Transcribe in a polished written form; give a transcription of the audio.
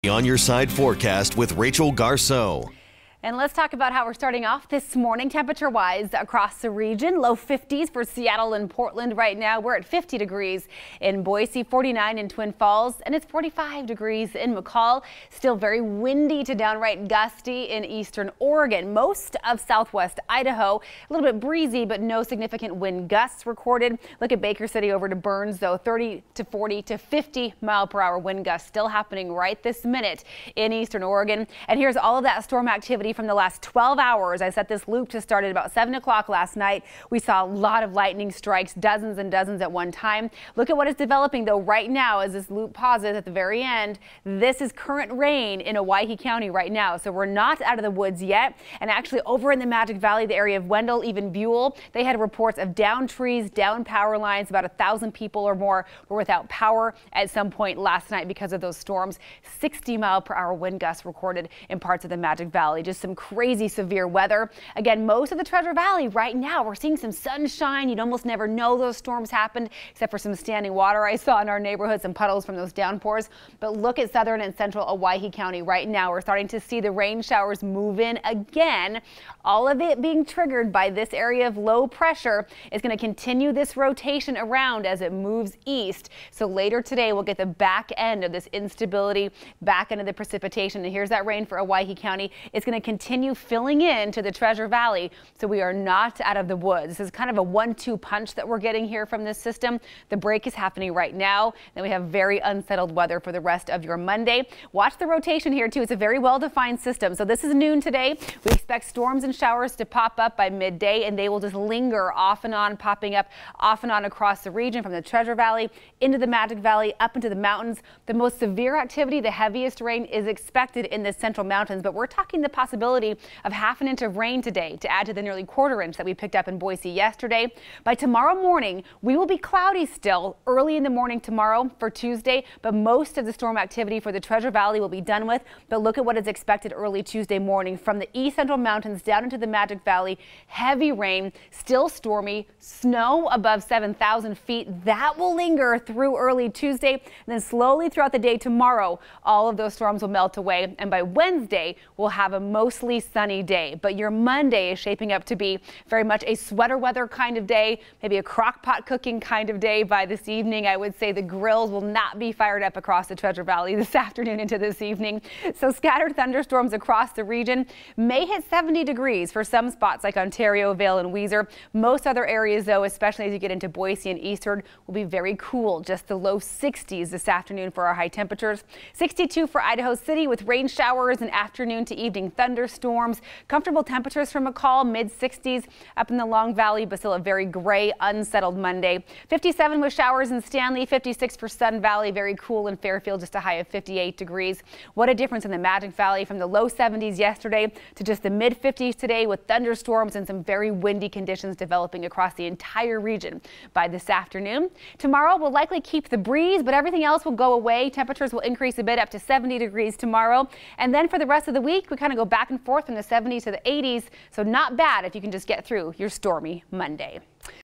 On Your Side forecast with Rachel Garceau. And let's talk about how we're starting off this morning temperature-wise across the region. Low 50s for Seattle and Portland right now. We're at 50 degrees in Boise, 49 in Twin Falls, and it's 45 degrees in McCall. Still very windy to downright gusty in eastern Oregon. Most of southwest Idaho, a little bit breezy, but no significant wind gusts recorded. Look at Baker City over to Burns, though, 30 to 40 to 50 mile-per-hour wind gusts still happening right this minute in eastern Oregon. And here's all of that storm activity from the last 12 hours. I set this loop to start at about 7 o'clock last night. We saw a lot of lightning strikes, dozens and dozens at one time. Look at what is developing, though, right now as this loop pauses at the very end. This is current rain in Owyhee County right now, so we're not out of the woods yet. And actually over in the Magic Valley, the area of Wendell, even Buell, they had reports of down trees, down power lines. About 1,000 people or more were without power at some point last night because of those storms. 60-mile-per-hour wind gusts recorded in parts of the Magic Valley. Just some crazy severe weather. Again, most of the Treasure Valley right now, we're seeing some sunshine. You'd almost never know those storms happened, except for some standing water I saw in our neighborhood, some puddles from those downpours. But look at southern and central Owyhee County right now. We're starting to see the rain showers move in again. All of it being triggered by this area of low pressure is going to continue this rotation around as it moves east. So later today, we'll get the back end of this instability, back end of the precipitation. And here's that rain for Owyhee County. It's going to continue filling in to the Treasure Valley, so we are not out of the woods. This is kind of a 1-2 punch that we're getting here from this system. The break is happening right now. Then we have very unsettled weather for the rest of your Monday. Watch the rotation here too. It's a very well-defined system. So this is noon today. We expect storms and showers to pop up by midday, and they will just linger off and on, popping up off and on across the region from the Treasure Valley into the Magic Valley, up into the mountains. The most severe activity, the heaviest rain, is expected in the central mountains, but we're talking the possibility of half an inch of rain today to add to the nearly quarter inch that we picked up in Boise yesterday. By tomorrow morning, we will be cloudy still early in the morning tomorrow for Tuesday, but most of the storm activity for the Treasure Valley will be done with. But look at what is expected early Tuesday morning from the east central mountains down into the Magic Valley. Heavy rain, still stormy, snow above 7,000 feet. That will linger through early Tuesday, and then slowly throughout the day tomorrow, all of those storms will melt away. And by Wednesday, we'll have a mostly sunny day. But your Monday is shaping up to be very much a sweater weather kind of day, maybe a crock pot cooking kind of day by this evening. I would say the grills will not be fired up across the Treasure Valley this afternoon into this evening. So scattered thunderstorms across the region may hit 70 degrees for some spots like Ontario, Vail and Weiser. Most other areas, though, especially as you get into Boise and eastward, will be very cool. Just the low 60s this afternoon for our high temperatures. 62 for Idaho City with rain showers and afternoon to evening thunderstorms. Comfortable temperatures for McCall, mid-60s up in the Long Valley, but still a very gray, unsettled Monday. 57 with showers in Stanley, 56 for Sun Valley, very cool in Fairfield, just a high of 58 degrees. What a difference in the Magic Valley from the low 70s yesterday to just the mid-50s today with thunderstorms and some very windy conditions developing across the entire region by this afternoon. Tomorrow we'll likely keep the breeze, but everything else will go away. Temperatures will increase a bit up to 70 degrees tomorrow. And then for the rest of the week, we kind of go back and forth from the 70s to the 80s. So not bad if you can just get through your stormy Monday.